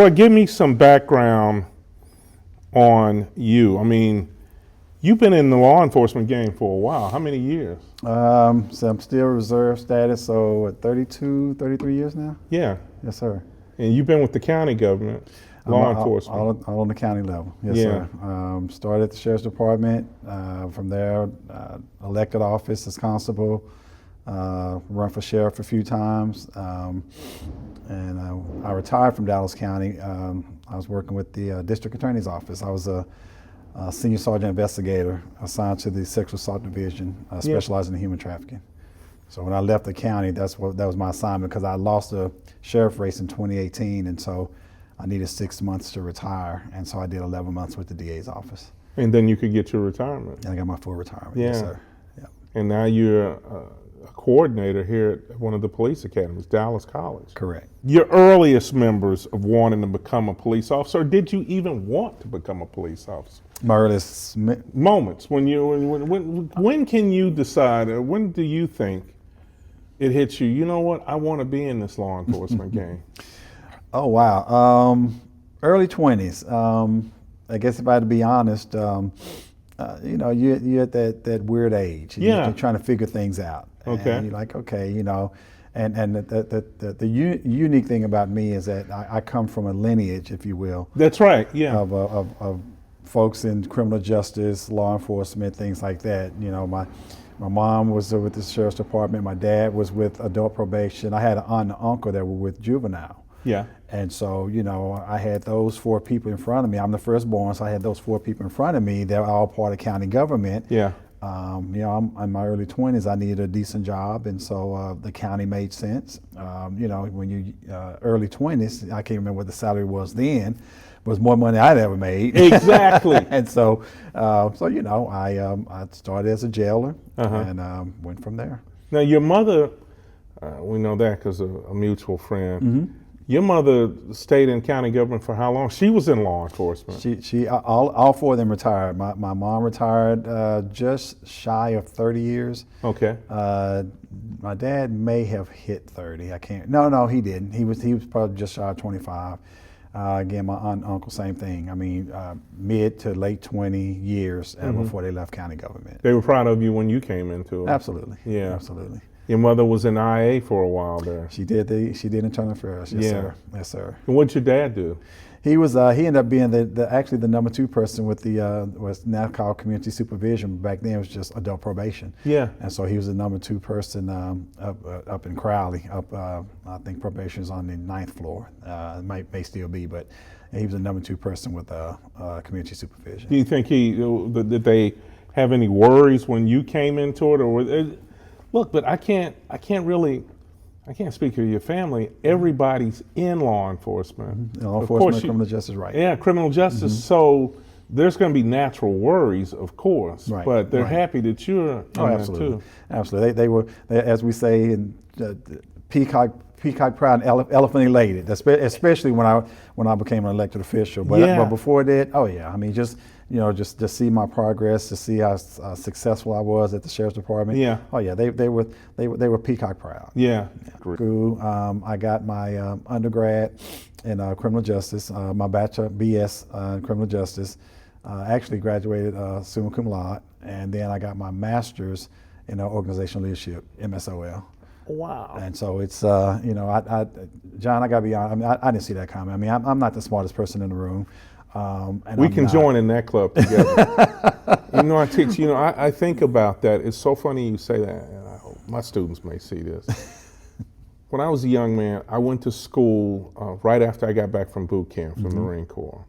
Well, give me some background on you. I mean, you've been in the law enforcement game for a while. How many years? So I'm still reserve status, so what, 32, 33 years now? Yeah. Yes, sir. And you've been with the county government, law enforcement. All on the county level, yes, Yeah. sir. Started at the Sheriff's Department, from there, elected office as constable, run for sheriff a few times, and I retired from Dallas County. I was working with the district attorney's office. I was a Senior Sergeant Investigator assigned to the Sexual Assault Division, specializing in human trafficking. So when I left the county, that was my assignment, because I lost a sheriff race in 2018, and so I needed 6 months to retire, and so I did 11 months with the DA's office. And then you could get your retirement. And I got my full retirement, Yeah. yes, sir. Yep. And now you're a coordinator here at one of the police academies, Dallas College. Correct. Your earliest members of wanting to become a police officer, or did you even want to become a police officer? My earliest Moments when when can you decide, or when do you think it hits you, you know what, I want to be in this law enforcement game? Oh, wow. Early 20s. I guess if I had to be honest, you know, you're at that weird age. Yeah. You're trying to figure things out. Okay. And you're like, okay, you know, and the unique thing about me is that I come from a lineage, if you will. That's right, yeah. Of folks in criminal justice, law enforcement, things like that. You know, my mom was with the Sheriff's Department. My dad was with adult probation. I had an aunt and uncle that were with juvenile. Yeah. And so, you know, I had those 4 people in front of me. I'm the firstborn, so I had those 4 people in front of me. They're all part of county government. Yeah. You know, I'm in my early 20s. I needed a decent job, and so the county made sense. You know, when you early 20s, I can't remember what the salary was then. It was more money I'd ever made. Exactly. And so, you know, I started as a jailer and went from there. Now, your mother, we know that because of a mutual friend. Mm-hmm. Your mother stayed in county government for how long? She was in law enforcement. She all 4 of them retired. My mom retired just shy of 30 years. Okay. My dad may have hit 30. I can't. No, he didn't. He was probably just shy of 25. Again, my aunt and uncle, same thing. I mean, mid to late 20 years before they left county government. They were proud of you when you came into it. Absolutely. Yeah. Absolutely. Your mother was in IA for a while there. She did internal affairs. Yes, sir. Yes, sir. And what'd your dad do? He was. He ended up being actually the number 2 person with the was now called community supervision. Back then it was just adult probation. Yeah. And so he was the number 2 person up in Crowley. I think probation is on the 9th floor. It may still be, but he was the number 2 person with community supervision. Do you think did they have any worries when you came into it, or look? But I can't speak for your family. Everybody's in law enforcement. Law enforcement, criminal justice, right? Yeah, criminal justice. Mm-hmm. So there's going to be natural worries, of course. Right. But they're happy that you're in that too. Absolutely. They were, as we say, in peacock proud and elephant elated. Especially when I became an elected official. But before that, oh yeah. I mean, just see my progress, to see how successful I was at the Sheriff's Department. Yeah. Oh yeah, they were peacock proud. Yeah. School, I got my undergrad in criminal justice, my bachelor BS in criminal justice. Actually graduated summa cum laude, and then I got my master's in organizational leadership, MSOL. Wow. And so it's, you know, John, I gotta be honest. I mean, I didn't see that coming. I mean, I'm not the smartest person in the room. And we can join in that club together. You know, I teach, you know, I think about that. It's so funny you say that, and I hope my students may see this. When I was a young man, I went to school right after I got back from boot camp from the Marine Corps.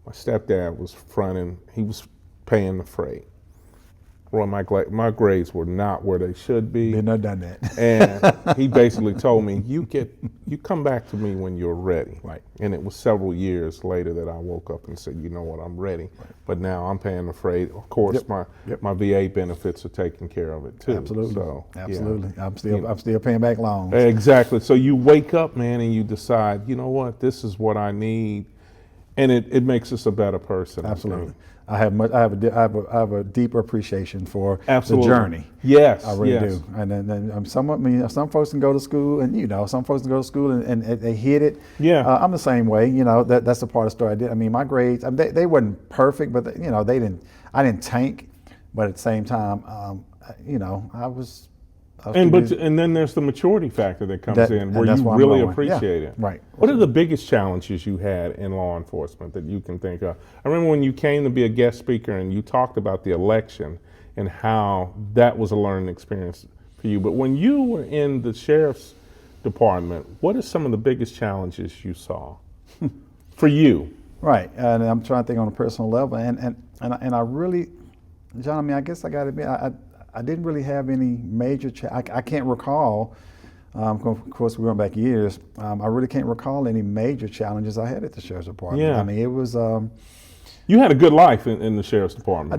My stepdad was fronting, he was paying the freight. Roy, my grades were not where they should be. Been there, done that. And he basically told me, you come back to me when you're ready. Right. And it was several years later that I woke up and said, you know what, I'm ready. Right. But now I'm paying the freight. Of course, my VA benefits are taking care of it too. Absolutely. So, absolutely. Yeah. I'm still paying back loans. Exactly. So you wake up, man, and you decide, you know what, this is what I need. And it makes us a better person. Absolutely. I have a deeper appreciation for Absolutely. the journey. Yes, I really yes. do. And then some folks can go to school, and some folks can go to school and they hit it. Yeah. I'm the same way. That's the part of the story I did. I mean, my grades, they weren't perfect, but I didn't tank. But at the same time, I was. And then there's the maturity factor that comes in, where you really appreciate it. Right. What are the biggest challenges you had in law enforcement that you can think of? I remember when you came to be a guest speaker and you talked about the election and how that was a learning experience for you. But when you were in the sheriff's department, what are some of the biggest challenges you saw for you? Right. And I'm trying to think on a personal level, and I really, John, I mean, I guess I got to admit, I didn't really have any major. I can't recall. Of course, we went back years. I really can't recall any major challenges I had at the sheriff's department. Yeah. I mean, it was. You had a good life in the sheriff's department.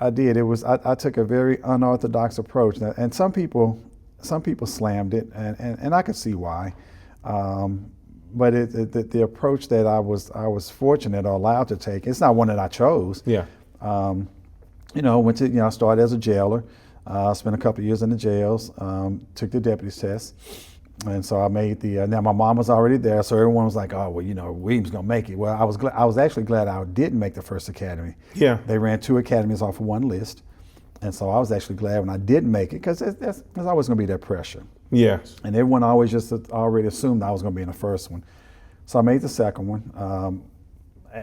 I did. It was. I took a very unorthodox approach, and some people slammed it, and I could see why. But the approach that I was fortunate or allowed to take. It's not one that I chose. Yeah. I started as a jailer. Spent a couple of years in the jails, took the deputy's test, and so I made the. Now my mom was already there, so everyone was like, "Oh, well, Williams gonna make it." Well, I was actually glad I didn't make the first academy. Yeah. They ran 2 academies off of one list, and so I was actually glad when I didn't make it, because there's always gonna be that pressure. Yes. And everyone always just already assumed I was gonna be in the first one, so I made the second one.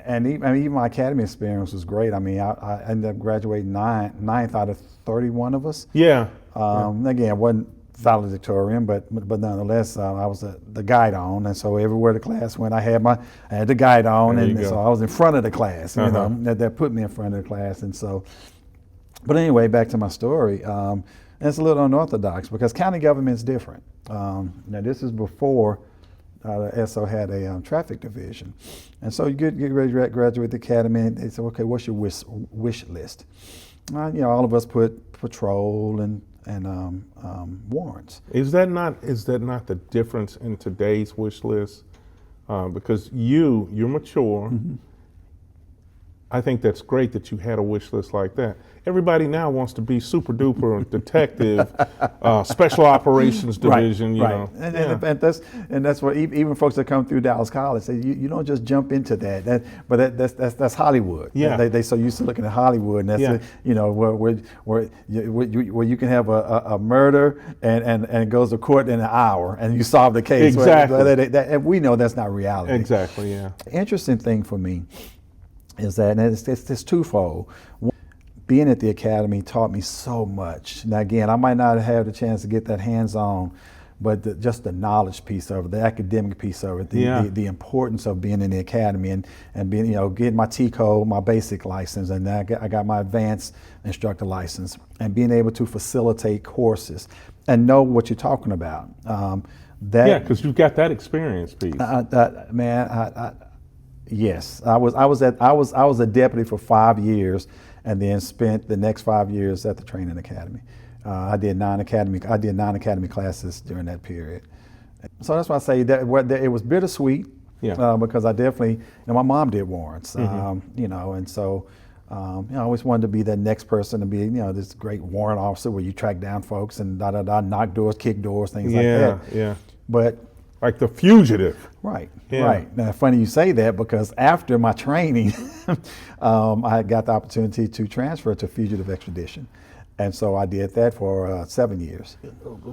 And even my academy experience was great. I mean, I ended up graduating ninth out of 31 of us. Yeah. Again, I wasn't valedictorian, but nonetheless, I was the guide on, and so everywhere the class went, I had the guide on, and so I was in front of the class. That put me in front of the class, and so. But anyway, back to my story. And it's a little unorthodox because county government's different. Now this is before. The SO had a traffic division, and so you get ready to graduate the academy, and they said, "Okay, what's your wish list?" All of us put patrol and warrants. Is that not the difference in today's wish list? Because you're mature. Mm-hmm. I think that's great that you had a wish list like that. Everybody now wants to be super duper detective, special operations division. Right. And that's what even folks that come through Dallas College say. You don't just jump into that. But that's Hollywood. Yeah. They so used to looking at Hollywood, and that's where you can have a murder and it goes to court in an hour and you solve the case. Exactly. And we know that's not reality. Exactly. Yeah. The interesting thing for me is that, and it's twofold. One, being at the academy taught me so much. Now again, I might not have the chance to get that hands-on, but just the knowledge piece of it, the academic piece of it, the importance of being in the academy and being, getting my T-code, my basic license, and then I got my advanced instructor license, and being able to facilitate courses and know what you're talking about. Because you've got that experience piece. Yes, I was a deputy for 5 years, and then spent the next 5 years at the training academy. I did 9 academy classes during that period. So that's why I say that it was bittersweet. Yeah. Because I definitely, my mom did warrants. Mm-hmm. And so I always wanted to be that next person to be, this great warrant officer where you track down folks and knock doors, kick doors, things like that. Yeah. But like the fugitive. Right. Yeah. Right. Now, funny you say that, because after my training, I got the opportunity to transfer to fugitive extradition. And so I did that for 7 years.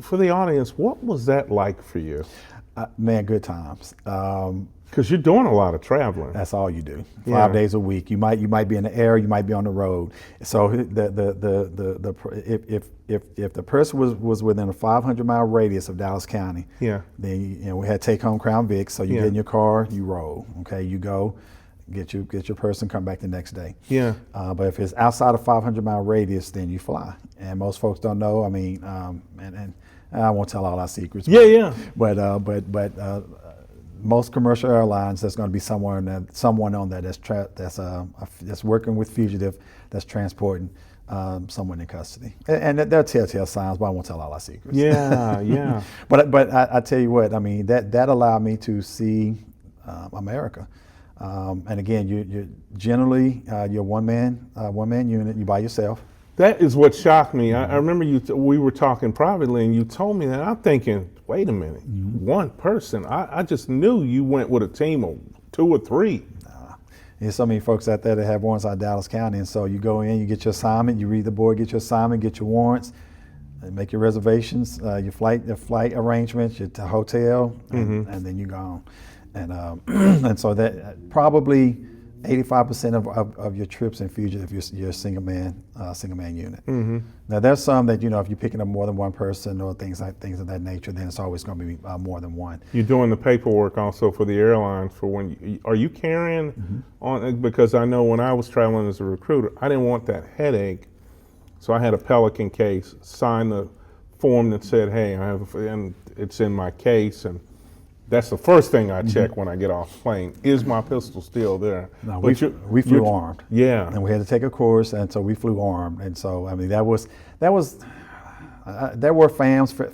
For the audience, what was that like for you? Man, good times. Because you're doing a lot of traveling. That's all you do. 5 days a week. You might be in the air, you might be on the road. So if the person was within a 500-mile radius of Dallas County, then we had take-home Crown Vic. So you get in your car, you roll. Okay, you go, get your person, come back the next day. Yeah. But if it's outside a 500-mile radius, then you fly. And most folks don't know. I mean, and I won't tell all our secrets. But most commercial airlines, there's going to be someone on there that's working with fugitive, that's transporting someone in custody. And there are telltale signs, but I won't tell all our secrets. Yeah. But I tell you what, I mean, that allowed me to see America. And again, you're generally you're one man unit. You by yourself. That is what shocked me. I remember we were talking privately, and you told me that. I'm thinking, wait a minute, one person. I just knew you went with a team of 2 or 3. There's so many folks out there that have warrants out of Dallas County, and so you go in, you get your assignment, you read the board, get your assignment, get your warrants, and make your reservations, your flight arrangements, your hotel, and then you go on. And and so that probably 85% of your trips in fugitive, you're a single man unit. Now there's some that if you're picking up more than one person or things of that nature, then it's always going to be more than one. You're doing the paperwork also for the airlines for when are you carrying on? Because I know when I was traveling as a recruiter, I didn't want that headache, so I had a Pelican case, signed the form that said, hey, and it's in my case, and that's the first thing I check when I get off the plane. Is my pistol still there? No, we flew armed. Yeah. And we had to take a course, and so we flew armed. And so, I mean, there were FAMs,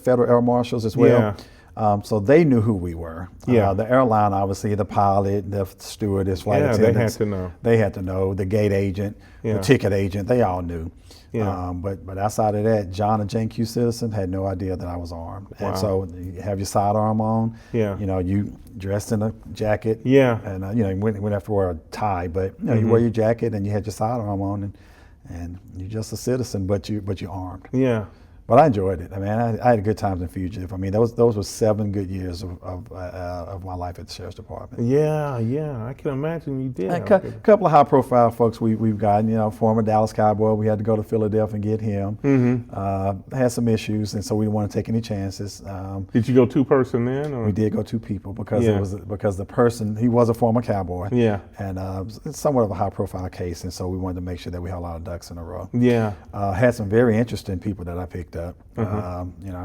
Federal Air Marshals as well. Yeah. So they knew who we were. Yeah. The airline, obviously, the pilot, the stewardess, flight attendants. They had to know. They had to know. The gate agent, the ticket agent, they all knew. Yeah. But outside of that, John and Jane Q. Citizen had no idea that I was armed. Wow. And so you have your sidearm on. Yeah. You dressed in a jacket. Yeah. And you wouldn't have to wear a tie, but you wear your jacket and you had your sidearm on, and you're just a citizen, but you're armed. Yeah. But I enjoyed it. I mean, I had good times in fugitive. I mean, those were 7 good years of my life at the Sheriff's Department. Yeah, I can imagine you did. A couple of high-profile folks we've gotten. Former Dallas Cowboy. We had to go to Philadelphia and get him. Had some issues, and so we didn't want to take any chances. Did you go 2-person then? Or? We did go 2 people because the person, he was a former cowboy. Yeah. And it's somewhat of a high-profile case, and so we wanted to make sure that we had a lot of ducks in a row. Yeah. Had some very interesting people that I picked up.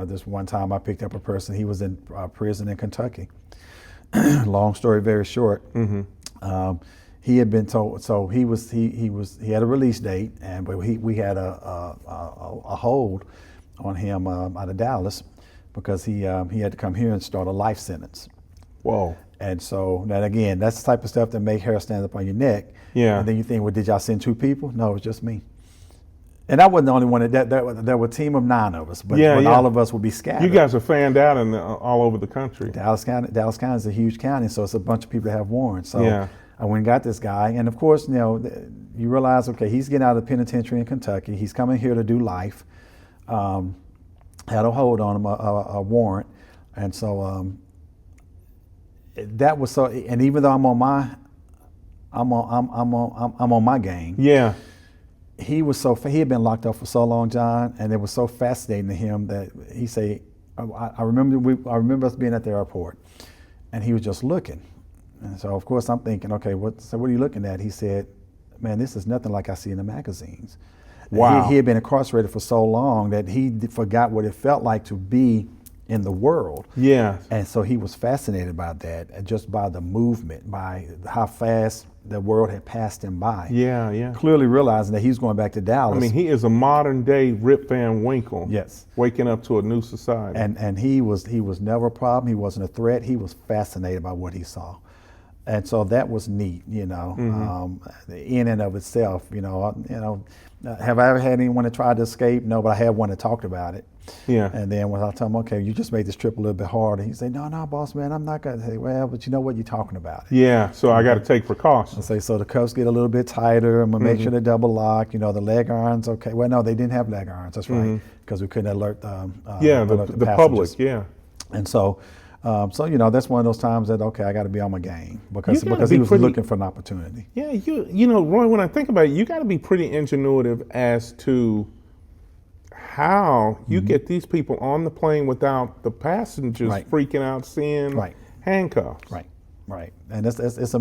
This one time I picked up a person, he was in prison in Kentucky. Long story very short. He had been told, so he had a release date, but we had a hold on him out of Dallas because he had to come here and start a life sentence. Whoa. And so that again, that's the type of stuff that make hair stand up on your neck. Yeah. And then you think, well, did y'all send 2 people? No, it was just me. And I wasn't the only one. There were a team of 9 of us, but all of us would be scattered. You guys are fanned out all over the country. Dallas County is a huge county, so it's a bunch of people that have warrants. So I went and got this guy, and of course, you realize, okay, he's getting out of the penitentiary in Kentucky. He's coming here to do life. Had a hold on him, a warrant, and so that was so. And even though I'm on my game. Yeah. He had been locked up for so long, John, and it was so fascinating to him that he said, I remember us being at the airport, and he was just looking. And so, of course, I'm thinking, okay, what are you looking at? He said, man, this is nothing like I see in the magazines. Wow. He had been incarcerated for so long that he forgot what it felt like to be in the world. Yeah. And so he was fascinated by that, and just by the movement, by how fast the world had passed him by. Yeah, yeah. Clearly realizing that he's going back to Dallas. I mean, he is a modern day Rip Van Winkle. Yes. Waking up to a new society. And he was never a problem. He wasn't a threat. He was fascinated by what he saw. And so that was neat, in and of itself. Have I ever had anyone that tried to escape? No, but I had one that talked about it. Yeah. And then when I tell him, okay, you just made this trip a little bit harder, he said, no, boss man, I'm not going to say, well, but you know what, you're talking about it. Yeah, so I got to take precautions. I say, so the cuffs get a little bit tighter. I'm going to make sure they're double locked. The leg irons, okay. Well, no, they didn't have leg irons. That's right, because we couldn't alert the public, yeah. And so, that's one of those times that, okay, I got to be on my game because he was looking for an opportunity. Yeah, Roy, when I think about it, you got to be pretty ingenuitive as to how you get these people on the plane without the passengers freaking out seeing handcuffs. Right. And it's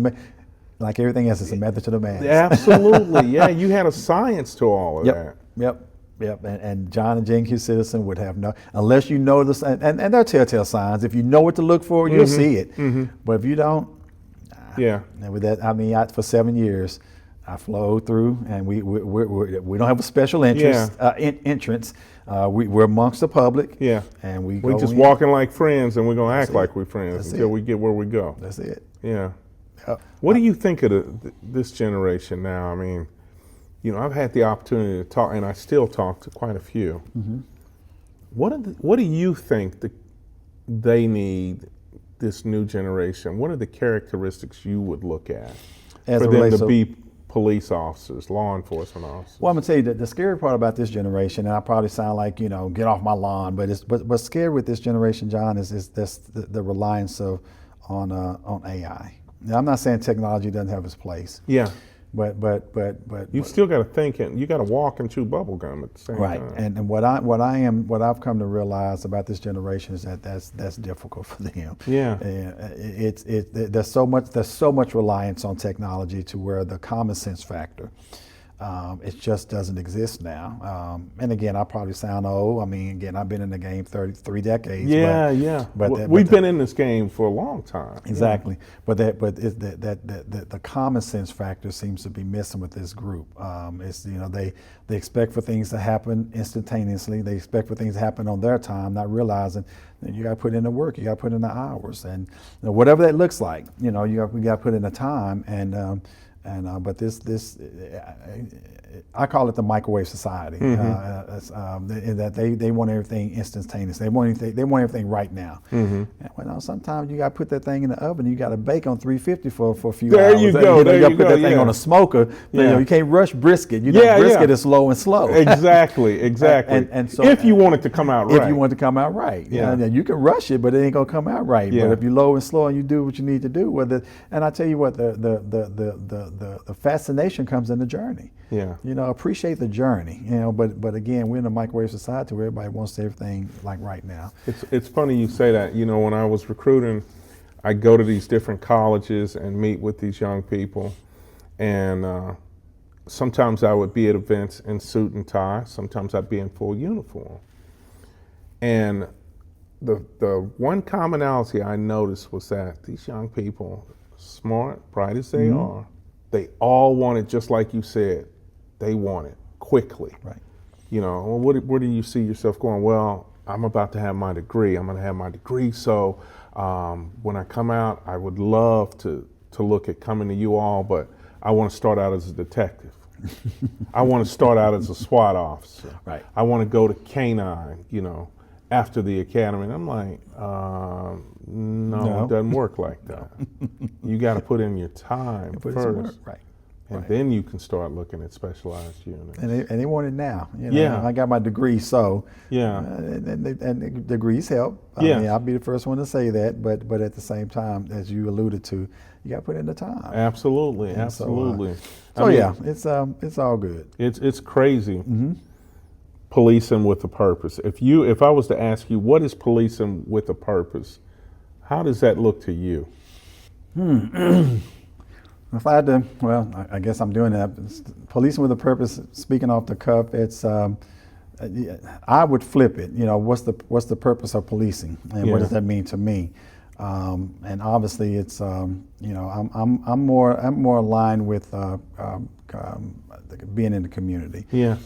like everything else, it's a method to the madness. Absolutely, yeah. You had a science to all of that. Yep. And John and Jane Q. Citizen would have unless you know and they're telltale signs. If you know what to look for, you'll see it. But if you don't, And with that, for 7 years, I flowed through, and we don't have a special interest entrance. We're amongst the public. Yeah. And we just walking like friends, and we're gonna act like we're friends until we get where we go. That's it. Yeah. What do you think of this generation now? I mean, you know, I've had the opportunity to talk, and I still talk to quite a few. Mm-hmm. What do you think they need, this new generation? What are the characteristics you would look at As for it them relates to to- be police officers, law enforcement officers? Well, I'm gonna tell you that the scary part about this generation, and I probably sound like, you know, get off my lawn, but what's scary with this generation, John, is this the reliance on AI. Now, I'm not saying technology doesn't have its place, Yeah. but You still got to think, and you got to walk and chew bubble gum at the same right. time. And what I've come to realize about this generation is that's difficult for them. Yeah. There's so much reliance on technology to where the common sense factor, it just doesn't exist now. And again, I probably sound old. I mean, again, I've been in the game 33 decades. Yeah. But We've been in this game for a long time. Exactly, but the common sense factor seems to be missing with this group. It's, you know, they expect for things to happen instantaneously. They expect for things to happen on their time, not realizing that you got to put in the work, you got to put in the hours, and you know, whatever that looks like, you know, we got to put in the time. But this I call it the microwave society. In that they want everything instantaneous. They want everything right now. And well, sometimes you got to put that thing in the oven. You got to bake on 350 for a few there hours. You go. You There got to you put go. that thing on a smoker. You know, you can't rush brisket. You know, brisket is slow and slow. Exactly. And so if you want it to come out right. If you want it to come out right. You can rush it, but it ain't gonna come out right. Yeah. But if you're low and slow and you do what you need to do, and I tell you what, the fascination comes in the journey. Yeah. You know, appreciate the journey. You know, but again, we're in a microwave society where everybody wants everything like right now. It's funny you say that. You know, when I was recruiting, I go to these different colleges and meet with these young people, and sometimes I would be at events in suit and tie. Sometimes I'd be in full uniform. And the one commonality I noticed was that these young people, smart, bright as they are, they all want it, just like you said. They want it quickly. Right. You know, well, where do you see yourself going? Well, I'm about to have my degree. I'm going to have my degree. So when I come out, I would love to look at coming to you all, but I want to start out as a detective. I want to start out as a SWAT officer. Right. I want to go to K-9, you know, after the academy. And I'm like, no, it doesn't work like that. You got to put in your time Put in some work. first. Right. And then you can start looking at specialized units. And they want it now. You know? Yeah. I got my degree, so and degrees help. I mean, I'll be the first one to say that. But at the same time, as you alluded to, you got to put in the time. Absolutely, And absolutely. So I mean, yeah, it's all good. It's crazy. Policing with a purpose. If I was to ask you, what is policing with a purpose? How does that look to you? If I had to, well, I guess I'm doing that. Policing with a purpose. Speaking off the cuff, it's. I would flip it. You know, what's the purpose of policing, and what does that mean to me? And obviously, it's. You know, I'm more aligned with being in the community. Yeah.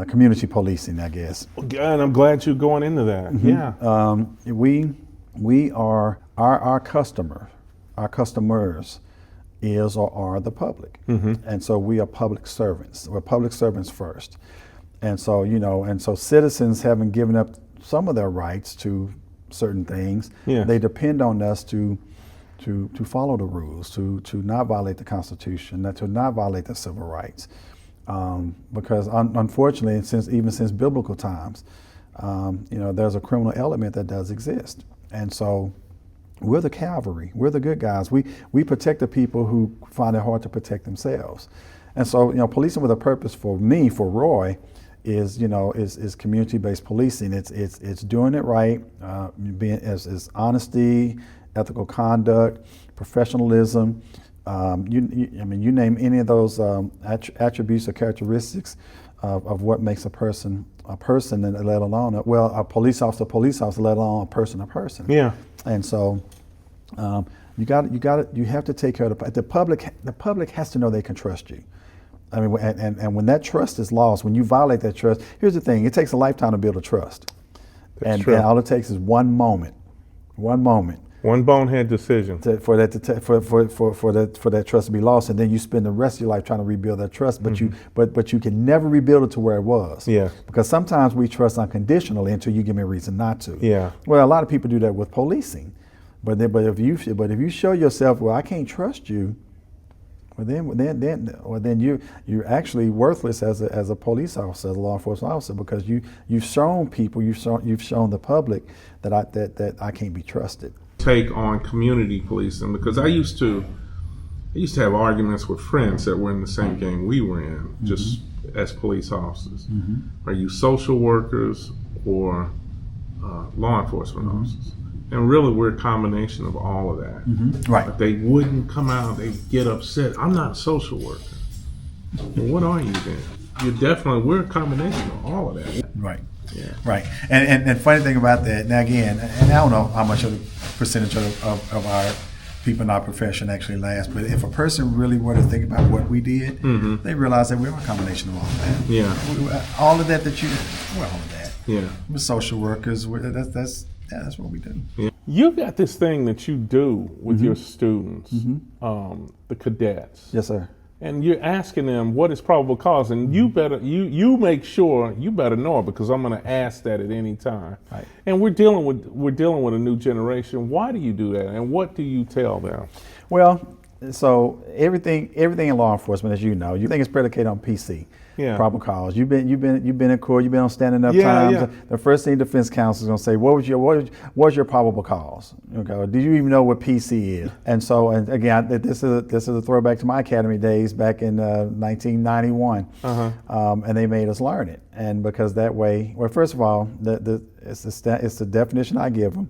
Community policing, I guess. And I'm glad you're going into that. Yeah. We are our customer, our customers is or are the public. And so we are public servants. We're public servants first. And so, you know, citizens haven't given up some of their rights to certain things. They depend on us to follow the rules, to not violate the Constitution, to not violate the civil rights. Because unfortunately, since biblical times, you know, there's a criminal element that does exist. And so we're the cavalry. We're the good guys. We protect the people who find it hard to protect themselves. And so, you know, policing with a purpose for me, for Roy, is, you know, is community-based policing. It's doing it right, being as honesty, ethical conduct, professionalism. I mean, you name any of those attributes or characteristics of what makes a person, and let alone a police officer, let alone a person. Yeah. And so you have to take care of the public. The public has to know they can trust you. I mean, and when that trust is lost, when you violate that trust, here's the thing: it takes a lifetime to build a trust. That's true. And all it takes is one moment. One One bonehead decision. for that trust to be lost, and then you spend the rest of your life trying to rebuild that trust, but you can never rebuild it to where it was. Yeah. Because sometimes we trust unconditionally until you give me a reason not to. Yeah. Well, a lot of people do that with policing, but if you show yourself, well, I can't trust you, well then you're actually worthless as a police officer, as a law enforcement officer, because you've shown people, you've shown the public that I can't be trusted. Take on community policing, because I used to have arguments with friends that were in the same gang we were in, just as police officers. Are you social workers or law enforcement officers? And really, we're a combination of all of that. Right. But they wouldn't come out, they'd get upset. I'm not a social worker. Well, what are you then? We're a combination of all of that. Right. Yeah. Right. And funny thing about that, now again, and I don't know how much of the percentage of our people in our profession actually last, but if a person really were to think about what we did, they realize that we were a combination of all of that. Yeah. All of that all of that. Yeah. We're social workers. That's what we do. Yeah. You got this thing that you do with your students, the cadets. Yes, sir. And you're asking them what is probable cause, and you make sure you better know it, because I'm going to ask that at any time. Right. And we're dealing with a new generation. Why do you do that, and what do you tell them? Well, so everything in law enforcement, as you know, you think it's predicated on PC. Yeah. Probable cause. You've been in court. You've been on standing up Yeah, times. yeah. The first thing defense counsel is going to say, what was your probable cause? Okay. Do you even know what PC is? And so, and again, this is a throwback to my academy days back in 1991. And they made us learn it. And because that way, well, first of all, it's the definition I give them.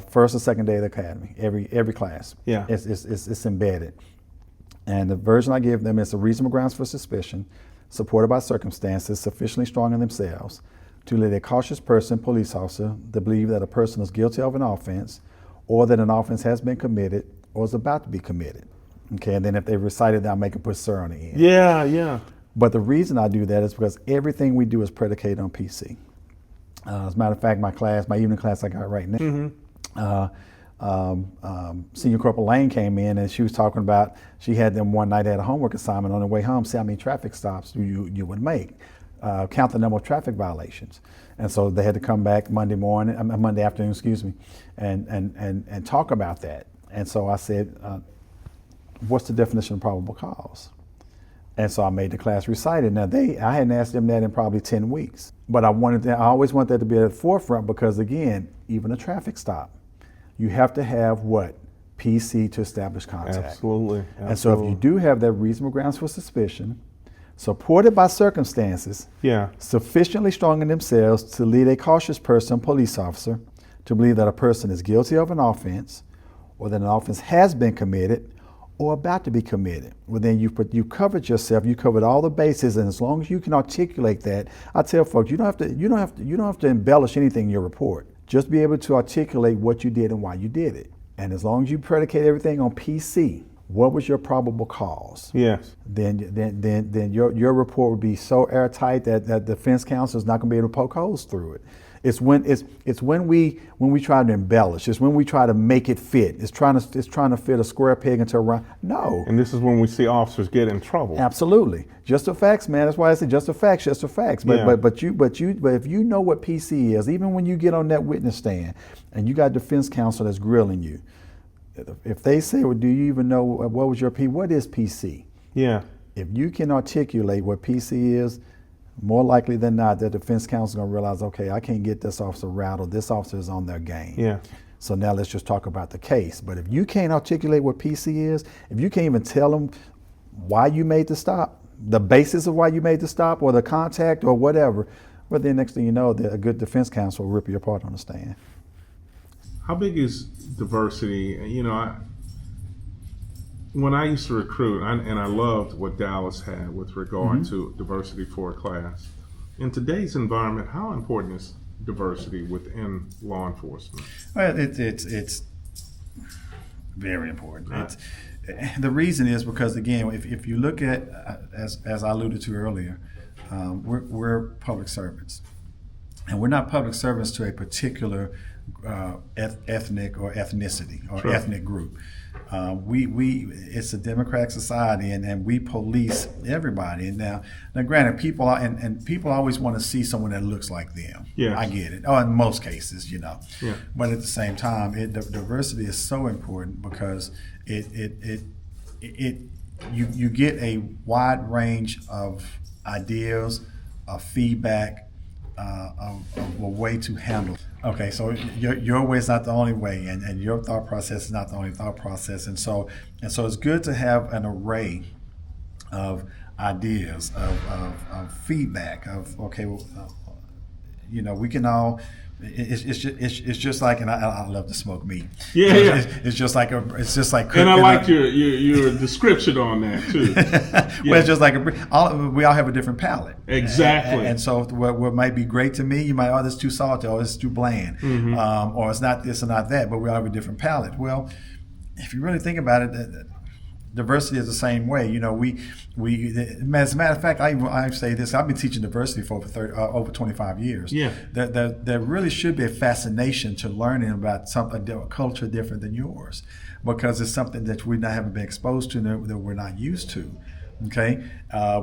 First or second day of the academy, every class. Yeah. It's embedded. And the version I give them is a reasonable grounds for suspicion, supported by circumstances sufficiently strong in themselves to lead a cautious person, police officer, to believe that a person is guilty of an offense, or that an offense has been committed or is about to be committed. Okay, and then if they recited that, I'll make them put "sir" on the end. Yeah, yeah. But the reason I do that is because everything we do is predicated on PC. As a matter of fact, my evening class I got right now, Senior Corporal Lane came in and she was talking about, she had them one night at a homework assignment on the way home, see how many traffic stops you would make, count the number of traffic violations. And so they had to come back Monday afternoon, and talk about that. And so I said, what's the definition of probable cause? And so I made the class recite it. Now I hadn't asked them that in probably 10 weeks, but I always want that to be at the forefront, because again, even a traffic stop, you have to have what? PC to establish contact. Absolutely. And so if you do have that reasonable grounds for suspicion, supported by circumstances, sufficiently strong in themselves to lead a cautious person, police officer, to believe that a person is guilty of an offense, or that an offense has been committed or about to be committed, well then you covered yourself, you covered all the bases, and as long as you can articulate that, I tell folks, you don't have to embellish anything in your report. Just be able to articulate what you did and why you did it. And as long as you predicate everything on PC, what was your probable cause? Yes. Then your report would be so airtight that defense counsel is not going to be able to poke holes through it. It's when we try to embellish. It's when we try to make it fit. It's trying to fit a square peg into a round. No. And this is when we see officers get in trouble. Absolutely. Just the facts, man. That's why I say just the facts, just the facts. But Yeah. but if you know what PC is, even when you get on that witness stand and you got defense counsel that's grilling you, if they say, well, do you even know what was your what is PC? Yeah. If you can articulate what PC is, more likely than not, the defense counsel is going to realize, okay, I can't get this officer rattled. This officer is on their game. Yeah. So now let's just talk about the case. But if you can't articulate what PC is, if you can't even tell them why you made the stop, the basis of why you made the stop, or the contact, or whatever, well, then next thing you know, a good defense counsel will rip you apart on the stand. How big is diversity? You know, when I used to recruit, and I loved what Dallas had with regard to diversity for a class. In today's environment, how important is diversity within law enforcement? Well, it's very important. The reason is because, again, if you look at, as I alluded to earlier, we're public servants. And we're not public servants to a particular ethnic or ethnicity or Sure. ethnic group. It's a democratic society, and we police everybody. And now granted, people and people always want to see someone that looks like them. Yes. I get it. Oh, in most cases, Yeah. But at the same time, diversity is so important because you get a wide range of ideas, of feedback, of a way to handle. Okay, so your way is not the only way, and your thought process is not the only thought process, and so it's good to have an array of ideas, of feedback, of okay, well, we can all. It's just like, and I love to smoke meat. Yeah, So yeah. It's just like And I like your description on that too. Well, it's just like we all have a different palate. Exactly. And so what might be great to me, you might, this is too salty, or this is too bland, or it's not this or not that, but we all have a different palate. Well, if you really think about it, diversity is the same way. As a matter of fact, I say this, I've been teaching diversity for over 25 years. Yeah. There really should be a fascination to learning about a culture different than yours, because it's something that we haven't been exposed to, that we're not used to. Okay,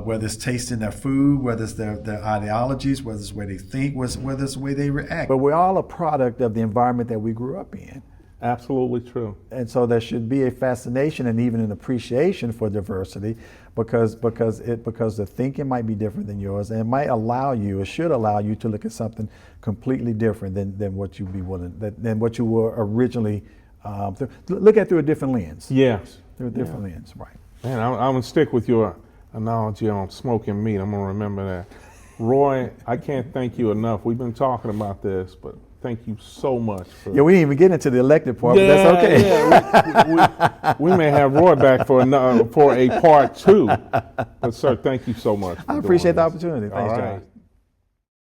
whether it's tasting their food, whether it's their ideologies, whether it's the way they think, whether it's the way they react. But we're all a product of the environment that we grew up in. Absolutely true. And so there should be a fascination and even an appreciation for diversity, because the thinking might be different than yours, and it might allow you, or should allow you, to look at something completely different than what you'd be willing, than what you were originally look at through a different lens. Yes. Through a different lens, right? Man, I'm gonna stick with your analogy on smoking meat. I'm gonna remember that. Roy, I can't thank you enough. We've been talking about this, but thank you so much for. Yeah, we didn't even get into the elected part, but that's okay. Yeah, we may have Roy back for a part 2. But sir, thank you so much. I appreciate the doing this. opportunity. Thanks, All John. right.